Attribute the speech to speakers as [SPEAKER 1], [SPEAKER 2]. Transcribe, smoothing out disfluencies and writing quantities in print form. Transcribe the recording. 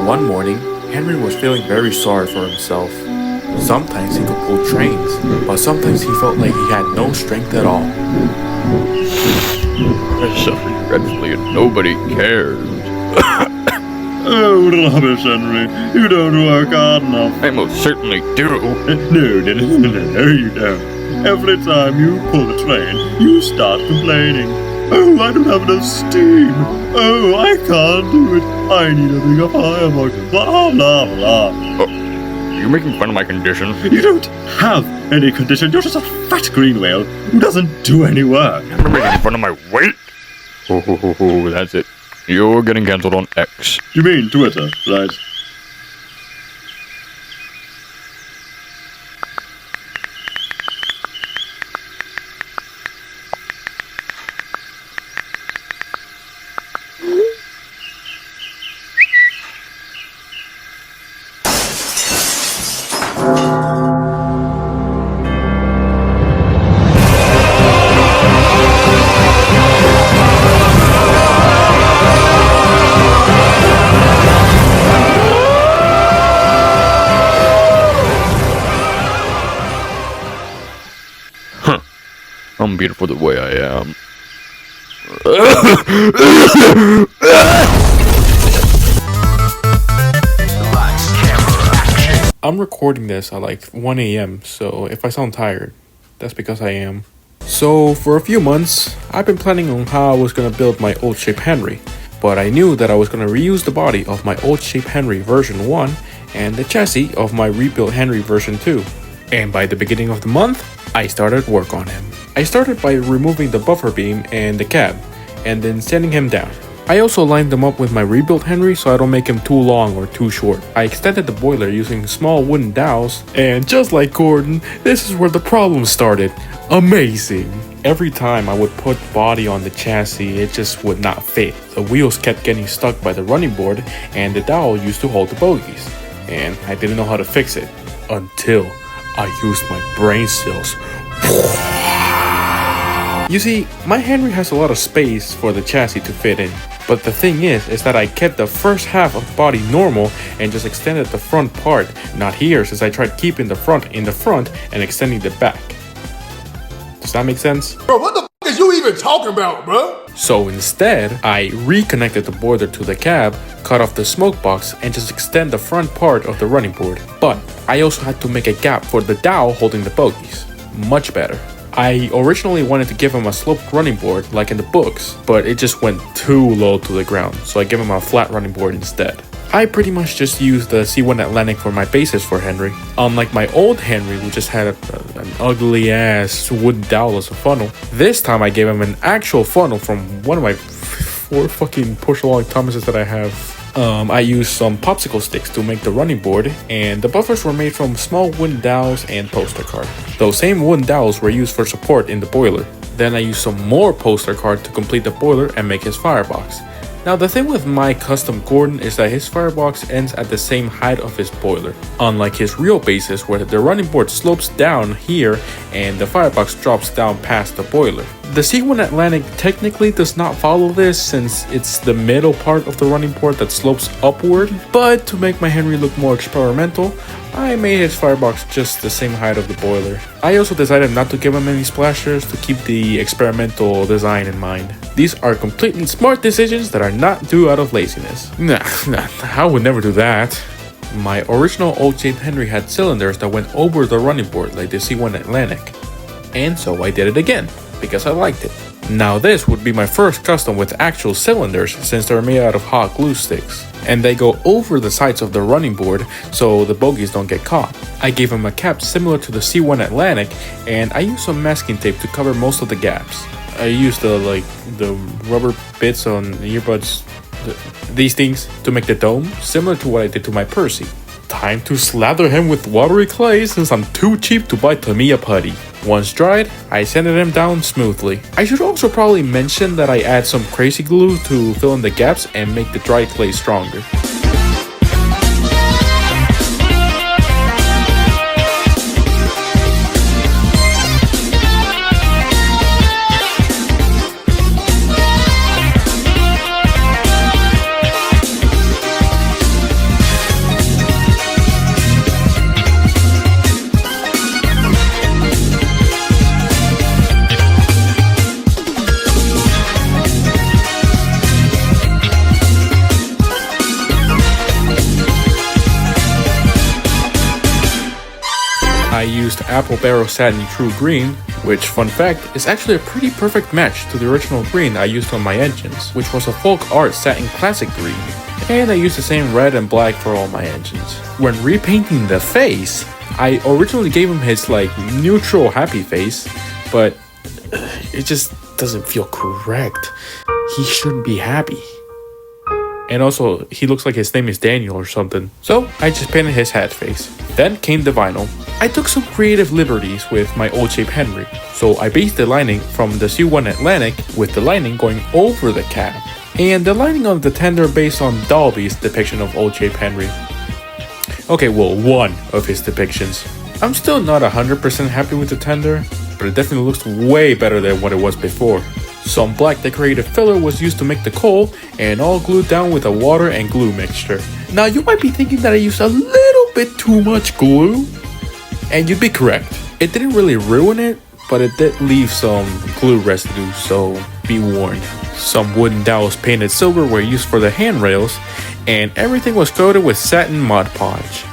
[SPEAKER 1] One morning, Henry was feeling very sorry for himself. Sometimes he could pull trains, but sometimes he felt like he had no strength at all.
[SPEAKER 2] I suffered dreadfully and nobody cares.
[SPEAKER 3] Oh, rubbish, Henry. You don't work hard enough.
[SPEAKER 2] I most certainly do.
[SPEAKER 3] No, you don't. Every time you pull the train, you start complaining. Oh, I don't have enough steam. Oh, I can't do it. I need a bigger firebox. Blah, blah, blah.
[SPEAKER 2] You're making fun of my condition.
[SPEAKER 3] You don't have any condition. You're just a fat green whale who doesn't do any work.
[SPEAKER 2] You're making fun of my weight. Oh, that's it. You're getting cancelled on X.
[SPEAKER 3] You mean Twitter, right?
[SPEAKER 2] I'm beautiful the way I am.
[SPEAKER 1] I'm recording this at like 1 a.m, so if I sound tired, that's because I am. So for a few months, I've been planning on how I was gonna build my old shape Henry, but I knew that I was gonna reuse the body of my old shape Henry version 1 and the chassis of my rebuilt Henry version 2. And by the beginning of the month, I started work on him. I started by removing the buffer beam and the cab, and then sanding him down. I also lined them up with my rebuilt Henry so I don't make him too long or too short. I extended the boiler using small wooden dowels, and just like Gordon, this is where the problem started. Amazing! Every time I would put body on the chassis, it just would not fit. The wheels kept getting stuck by the running board, and the dowel used to hold the bogies. And I didn't know how to fix it, until I used my brain cells. You see, my Henry has a lot of space for the chassis to fit in. But the thing is that I kept the first half of the body normal and just extended the front part, not here, since I tried keeping the front in the front and extending the back. Does that make sense?
[SPEAKER 4] Bro, what the f is you even talking about, bro?
[SPEAKER 1] So instead, I reconnected the boiler to the cab, cut off the smoke box, and just extend the front part of the running board. But I also had to make a gap for the dowel holding the bogies. Much better. I originally wanted to give him a sloped running board like in the books, but it just went too low to the ground, so I gave him a flat running board instead. I pretty much just used the C1 Atlantic for my bases for Henry. Unlike my old Henry, who just had an ugly ass wooden dowel as a funnel, this time I gave him an actual funnel from one of my 4 fucking push-along Thomases that I have. I used some popsicle sticks to make the running board, and the buffers were made from small wooden dowels and poster card. Those same wooden dowels were used for support in the boiler. Then I used some more poster card to complete the boiler and make his firebox. Now the thing with my custom Gordon is that his firebox ends at the same height of his boiler, unlike his real bases where the running board slopes down here and the firebox drops down past the boiler. The C1 Atlantic technically does not follow this since it's the middle part of the running board that slopes upward, but to make my Henry look more experimental, I made his firebox just the same height of the boiler. I also decided not to give him any splashers to keep the experimental design in mind. These are completely smart decisions that are not due out of laziness. Nah, I would never do that. My original old shaped Henry had cylinders that went over the running board like the C1 Atlantic. And so I did it again, because I liked it. Now this would be my first custom with actual cylinders since they're made out of hot glue sticks. And they go over the sides of the running board so the bogies don't get caught. I gave him a cap similar to the C1 Atlantic, and I used some masking tape to cover most of the gaps. I used the rubber bits on the earbuds, these things, to make the dome, similar to what I did to my Percy. Time to slather him with watery clay since I'm too cheap to buy Tamiya putty. Once dried, I sanded him down smoothly. I should also probably mention that I add some crazy glue to fill in the gaps and make the dry clay stronger. used Apple Barrel Satin True Green, which, fun fact, is actually a pretty perfect match to the original green I used on my engines, which was a Folk Art Satin Classic Green. And I used the same red and black for all my engines. When repainting the face, I originally gave him his neutral happy face, but it just doesn't feel correct. He shouldn't be happy. And also, he looks like his name is Daniel or something. So, I just painted his hat face. Then came the vinyl. I took some creative liberties with my old shape Henry. So, I based the lining from the C1 Atlantic with the lining going over the cab. And the lining of the tender based on Dalby's depiction of old shape Henry. Okay, well, one of his depictions. I'm still not 100% happy with the tender, but it definitely looks way better than what it was before. Some black decorative filler was used to make the coal, and all glued down with a water and glue mixture. Now you might be thinking that I used a little bit too much glue, and you'd be correct. It didn't really ruin it, but it did leave some glue residue, so be warned. Some wooden dowels painted silver were used for the handrails, and everything was coated with satin Mod Podge.